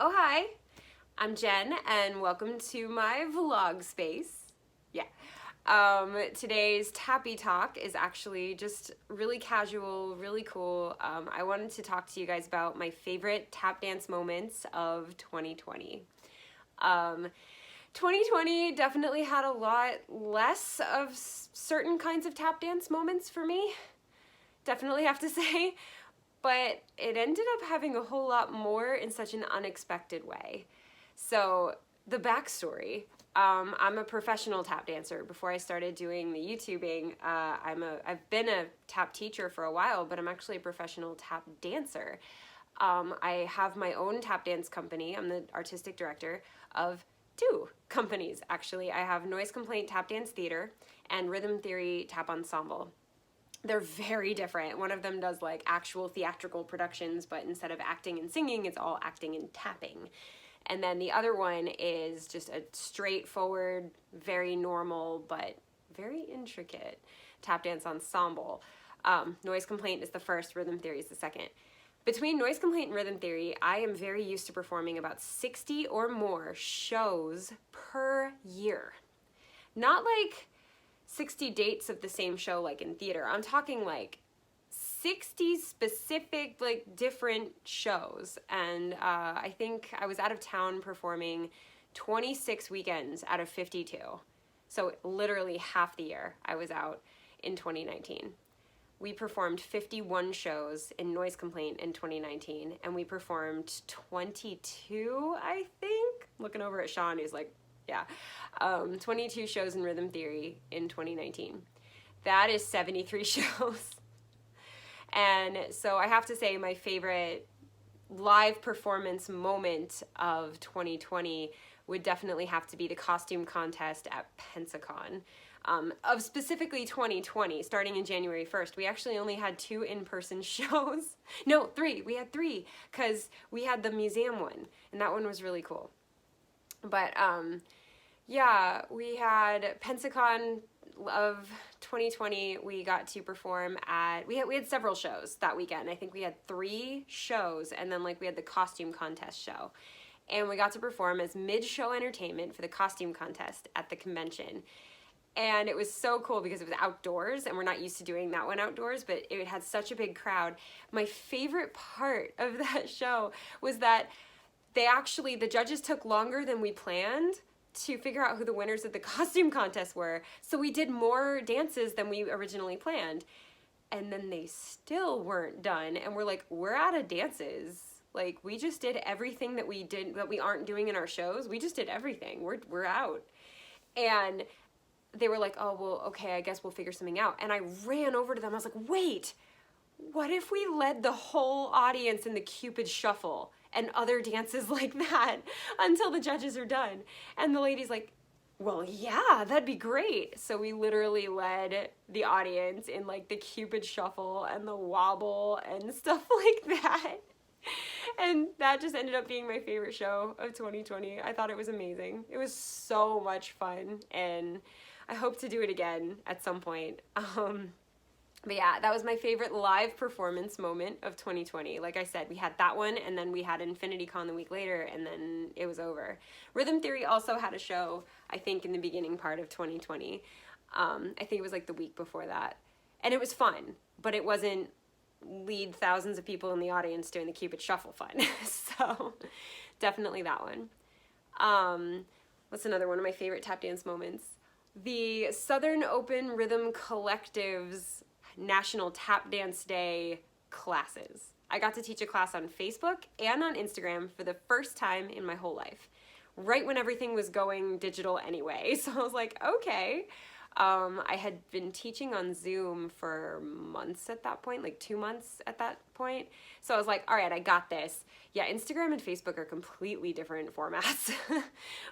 Oh, hi, I'm Jen, and welcome to my vlog space. Yeah. Today's Tappy talk is actually just really casual, really cool. I wanted to talk to you guys about my favorite tap dance moments of 2020. 2020 definitely had a lot less of certain kinds of tap dance moments for me. Definitely have to say. But it ended up having a whole lot more in such an unexpected way. So the backstory, I'm a professional tap dancer. Before I started doing the YouTubing, I've been a tap teacher for a while, but I'm actually a professional tap dancer. I have my own tap dance company. I'm the artistic director of two companies, actually. I have Noise Complaint Tap Dance Theater and Rhythm Theory Tap Ensemble. They're very different. One of them does like actual theatrical productions, but instead of acting and singing, it's all acting and tapping. And then the other one is just a straightforward, very normal, but very intricate tap dance ensemble. Noise Complaint is the first, Rhythm Theory is the second. Between Noise Complaint and Rhythm Theory, I am very used to performing about 60 or more shows per year. Not like 60 dates of the same show like in theater. I'm talking like 60 specific like different shows. And I think I was out of town performing 26 weekends out of 52. So literally half the year I was out in 2019. We performed 51 shows in Noise Complaint in 2019, and we performed 22, I think. Looking over at Sean, who's like, yeah, 22 shows in Rhythm Theory in 2019. That is 73 shows. And so I have to say my favorite live performance moment of 2020 would definitely have to be the costume contest at Pensacon. Of specifically 2020, starting in January 1st. We actually only had 2 in-person shows. No, 3. We had 3 because we had the museum one, and that one was really cool. But yeah, we had Pensacon of 2020. We got to perform at, we had several shows that weekend. I think we had 3 shows, and then like we had the costume contest show. And we got to perform as mid-show entertainment for the costume contest at the convention. And it was so cool because it was outdoors, and we're not used to doing that one outdoors, but it had such a big crowd. My favorite part of that show was that the judges took longer than we planned to figure out who the winners of the costume contest were. So we did more dances than we originally planned. And then they still weren't done. And we're like, we're out of dances. Like, we just did everything that we aren't doing in our shows. We just did everything. We're out. And they were like, oh, well, okay, I guess we'll figure something out. And I ran over to them. I was like, wait, what if we led the whole audience in the Cupid Shuffle and other dances like that until the judges are done? And the lady's like, well, yeah, that'd be great. So we literally led the audience in like the Cupid Shuffle and the wobble and stuff like that. And that just ended up being my favorite show of 2020. I thought it was amazing. It was so much fun, and I hope to do it again at some point. But yeah, that was my favorite live performance moment of 2020. Like I said, we had that one, and then we had InfinityCon the week later, and then it was over. Rhythm Theory also had a show, I think, in the beginning part of 2020. I think it was like the week before that. And it was fun, but it wasn't lead thousands of people in the audience doing the Cupid Shuffle fun. So definitely that one. What's another one of my favorite tap dance moments? The Southern Open Rhythm Collective's National Tap Dance Day classes. I got to teach a class on Facebook and on Instagram for the first time in my whole life, right when everything was going digital anyway. So I was like, okay. I had been teaching on Zoom for months at that point, like 2 months at that point. So I was like, all right, I got this. Yeah, Instagram and Facebook are completely different formats.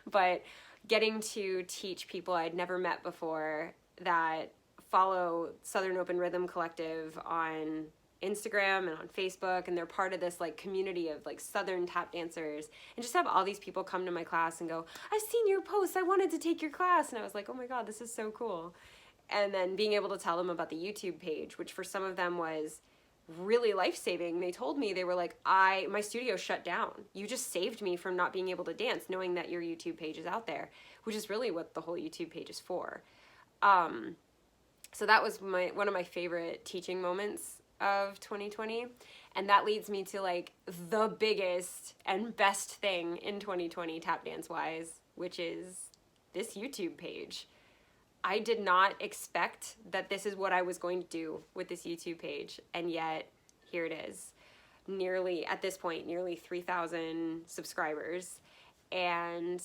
But getting to teach people I'd never met before that follow Southern Open Rhythm Collective on Instagram and on Facebook, and they're part of this like community of like Southern tap dancers, and just have all these people come to my class and go, I've seen your posts, I wanted to take your class. And I was like, oh my God, this is so cool. And then being able to tell them about the YouTube page, which for some of them was really life-saving. They told me, they were like, my studio shut down. You just saved me from not being able to dance, knowing that your YouTube page is out there, which is really what the whole YouTube page is for. So that was one of my favorite teaching moments of 2020. And that leads me to like the biggest and best thing in 2020 tap dance wise, which is this YouTube page. I did not expect that this is what I was going to do with this YouTube page, and yet here it is. At this point, nearly 3,000 subscribers, and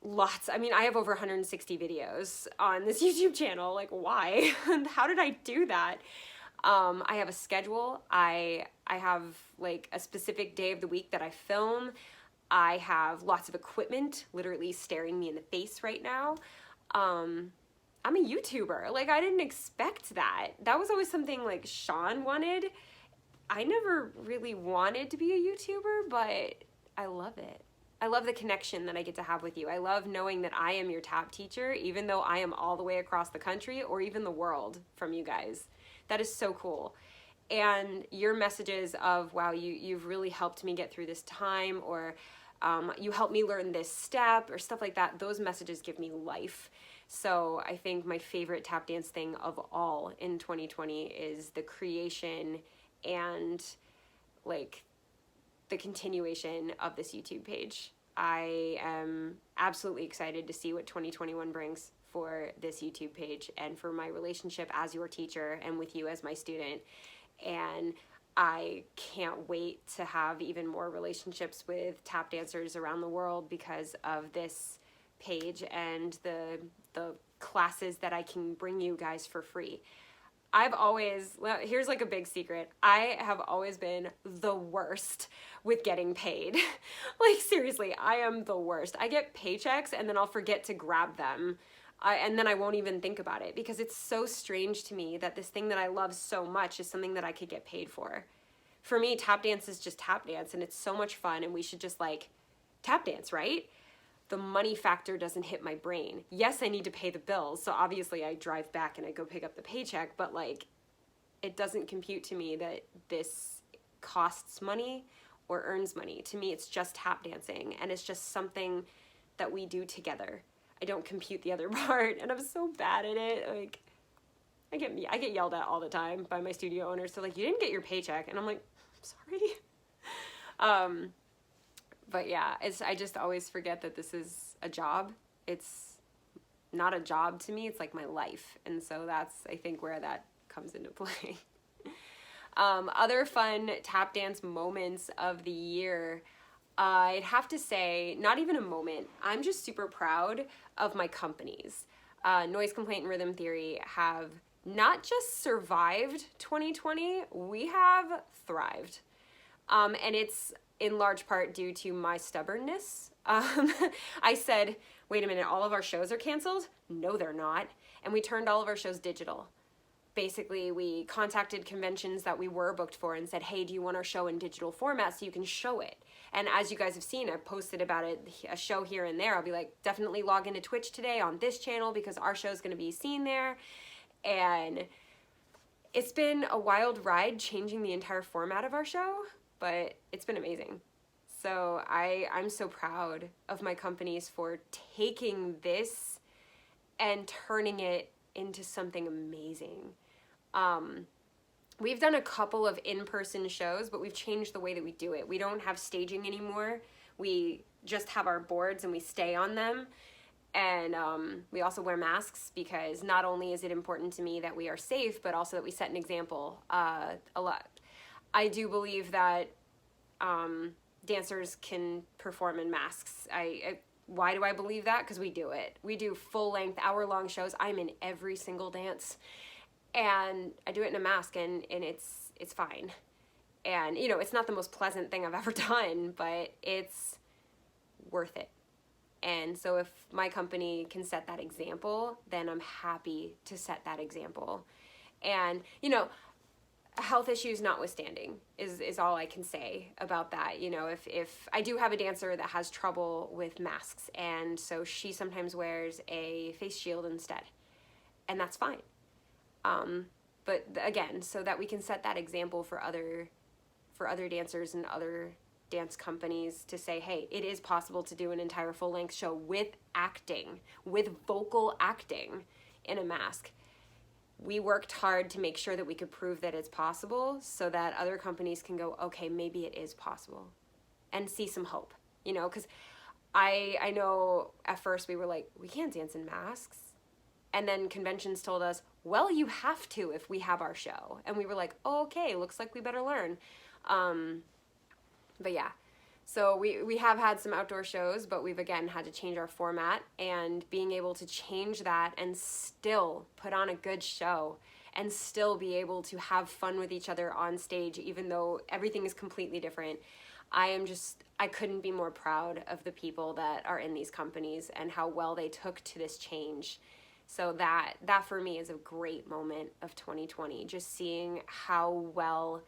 I have over 160 videos on this YouTube channel. Like, why? How did I do that? I have a schedule. I have like a specific day of the week that I film. I have lots of equipment literally staring me in the face right now. I'm a YouTuber. Like, I didn't expect that. That was always something like Sean wanted. I never really wanted to be a YouTuber, but I love it. I love the connection that I get to have with you. I love knowing that I am your tap teacher, even though I am all the way across the country or even the world from you guys. That is so cool. And your messages of, wow, you've really helped me get through this time, or you helped me learn this step, or stuff like that, those messages give me life. So I think my favorite tap dance thing of all in 2020 is the creation and like the continuation of this YouTube page. I am absolutely excited to see what 2021 brings for this YouTube page and for my relationship as your teacher and with you as my student. And I can't wait to have even more relationships with tap dancers around the world because of this page and the classes that I can bring you guys for free. Here's like a big secret. I have always been the worst with getting paid. Like, seriously, I am the worst. I get paychecks and then I'll forget to grab them. And then I won't even think about it, because it's so strange to me that this thing that I love so much is something that I could get paid for. For me, tap dance is just tap dance, and it's so much fun, and we should just like tap dance, right? The money factor doesn't hit my brain. Yes, I need to pay the bills, so obviously I drive back and I go pick up the paycheck, but like, it doesn't compute to me that this costs money or earns money. To me, it's just tap dancing, and it's just something that we do together. I don't compute the other part, and I'm so bad at it. Like, I get yelled at all the time by my studio owners. So like, you didn't get your paycheck, and I'm like, I'm sorry. But yeah, I just always forget that this is a job. It's not a job to me. It's like my life, and so that's, I think, where that comes into play. Other fun tap dance moments of the year. I'd have to say, not even a moment. I'm just super proud of my companies. Noise Complaint and Rhythm Theory have not just survived 2020, we have thrived. And it's in large part due to my stubbornness. I said, wait a minute, all of our shows are canceled? No, they're not. And we turned all of our shows digital. Basically, we contacted conventions that we were booked for and said, hey, do you want our show in digital format so you can show it? And as you guys have seen, I've posted about it, a show here and there. I'll be like, definitely log into Twitch today on this channel because our show's going to be seen there. And it's been a wild ride changing the entire format of our show, but it's been amazing. So I'm so proud of my companies for taking this and turning it into something amazing. We've done a couple of in-person shows, but we've changed the way that we do it. We don't have staging anymore. We just have our boards and we stay on them. And we also wear masks because not only is it important to me that we are safe, but also that we set an example a lot. I do believe that dancers can perform in masks. Why do I believe that? Because we do it. We do full-length, hour-long shows. I'm in every single dance. And I do it in a mask, and it's fine. And, you know, it's not the most pleasant thing I've ever done, but it's worth it. And so if my company can set that example, then I'm happy to set that example. And, you know, health issues notwithstanding is all I can say about that. You know, if I do have a dancer that has trouble with masks, and so she sometimes wears a face shield instead, and that's fine. but again, so that we can set that example for other dancers and other dance companies to say, hey, it is possible to do an entire full-length show with acting, with vocal acting in a mask. We worked hard to make sure that we could prove that it's possible so that other companies can go, okay, maybe it is possible, and see some hope, you know, because I know at first we were like, we can't dance in masks. And then conventions told us, well, you have to if we have our show. And we were like, oh, okay, looks like we better learn. But yeah, so we have had some outdoor shows, but we've again had to change our format, and being able to change that and still put on a good show and still be able to have fun with each other on stage, even though everything is completely different. I couldn't be more proud of the people that are in these companies and how well they took to this change. So that for me is a great moment of 2020, just seeing how well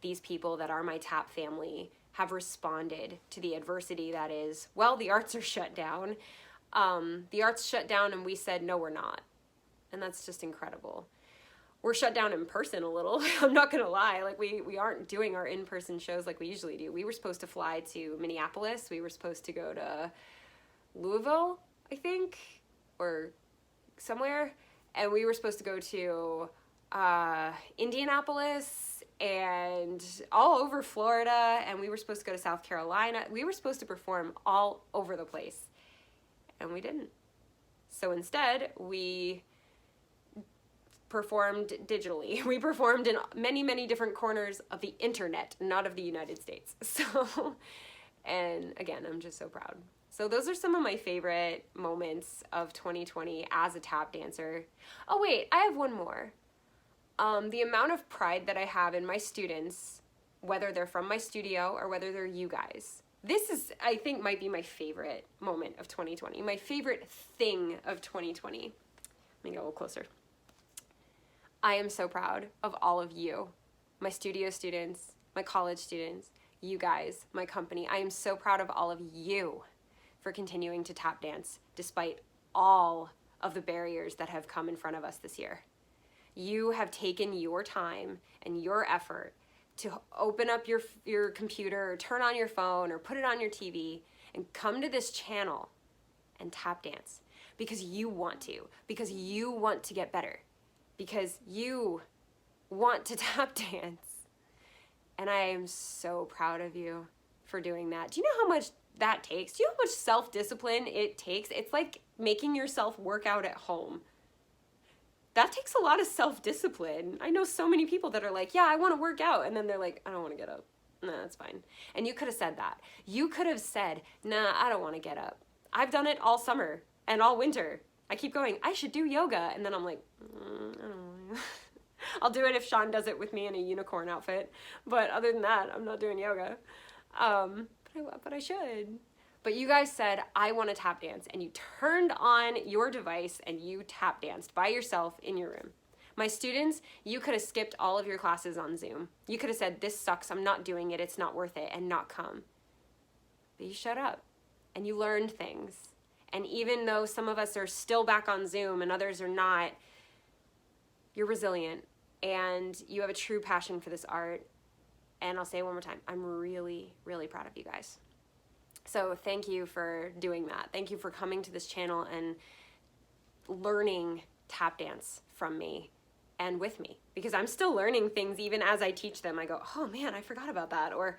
these people that are my TAP family have responded to the adversity that is, well, the arts are shut down. The arts shut down and we said, no, we're not. And that's just incredible. We're shut down in person a little. I'm not going to lie. Like we aren't doing our in-person shows like we usually do. We were supposed to fly to Minneapolis. We were supposed to go to Louisville, I think, or somewhere. And we were supposed to go to Indianapolis and all over Florida. And we were supposed to go to South Carolina. We were supposed to perform all over the place. And we didn't. So instead, we performed digitally. We performed in many, many different corners of the internet, not of the United States. So, and again, I'm just so proud. So those are some of my favorite moments of 2020 as a tap dancer. Oh wait, I have one more. The amount of pride that I have in my students, whether they're from my studio or whether they're you guys. This is, I think, might be my favorite moment of 2020. My favorite thing of 2020. Let me go a little closer. I am so proud of all of you, my studio students, my college students, you guys, my company. I am so proud of all of you for continuing to tap dance despite all of the barriers that have come in front of us this year. You have taken your time and your effort to open up your computer or turn on your phone or put it on your TV and come to this channel and tap dance because you want to get better. Because you want to tap dance. And I am so proud of you for doing that. Do you know how much that takes? Do you know how much self-discipline it takes? It's like making yourself work out at home. That takes a lot of self-discipline. I know so many people that are like, yeah, I want to work out. And then they're like, I don't want to get up. Nah, that's fine. And you could have said that. You could have said, nah, I don't want to get up. I've done it all summer and all winter. I keep going, I should do yoga. And then I'm like, I don't know. I'll do it if Sean does it with me in a unicorn outfit. But other than that, I'm not doing yoga. But I should. But you guys said, I want to tap dance. And you turned on your device and you tap danced by yourself in your room. My students, you could have skipped all of your classes on Zoom. You could have said, this sucks, I'm not doing it, it's not worth it, and not come. But you shut up and you learned things. And even though some of us are still back on Zoom and others are not, you're resilient and you have a true passion for this art. And I'll say it one more time, I'm really, really proud of you guys. So thank you for doing that. Thank you for coming to this channel and learning tap dance from me and with me. Because I'm still learning things even as I teach them. I go, oh man, I forgot about that. Or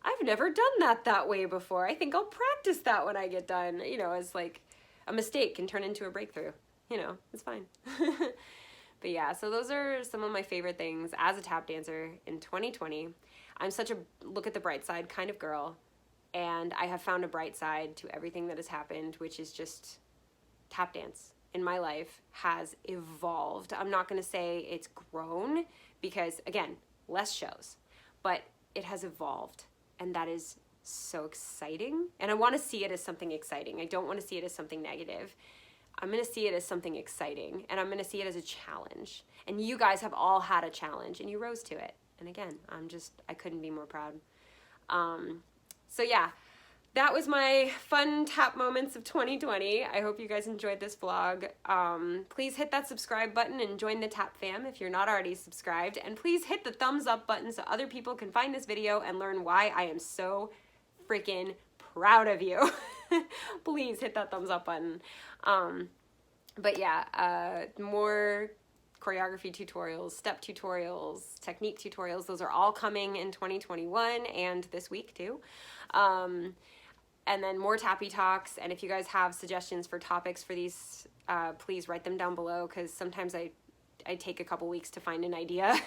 I've never done that way before. I think I'll practice that when I get done. You know, it's like a mistake can turn into a breakthrough. You know, it's fine. But yeah, so those are some of my favorite things as a tap dancer in 2020. I'm such a look at the bright side kind of girl. And I have found a bright side to everything that has happened, which is just tap dance in my life has evolved. I'm not going to say it's grown because, again, less shows. But it has evolved. And that is so exciting. And I want to see it as something exciting. I don't want to see it as something negative. I'm going to see it as something exciting. And I'm going to see it as a challenge. And you guys have all had a challenge and you rose to it. And again, I couldn't be more proud. So yeah, that was my fun tap moments of 2020. I hope you guys enjoyed this vlog. Please hit that subscribe button and join the Tap fam if you're not already subscribed. And please hit the thumbs up button so other people can find this video and learn why I am so freaking proud of you. Please hit that thumbs up button. But yeah, more choreography tutorials, step tutorials, technique tutorials. Those are all coming in 2021 and this week too. And then more Tappy Talks. And if you guys have suggestions for topics for these, please write them down below, because sometimes I take a couple weeks to find an idea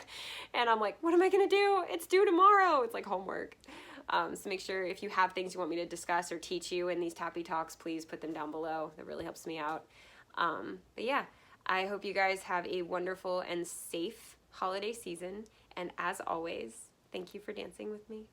and I'm like, what am I gonna do? It's due tomorrow. It's like homework. So make sure if you have things you want me to discuss or teach you in these Tappy Talks, please put them down below. That really helps me out. But yeah, I hope you guys have a wonderful and safe holiday season. And as always, thank you for dancing with me.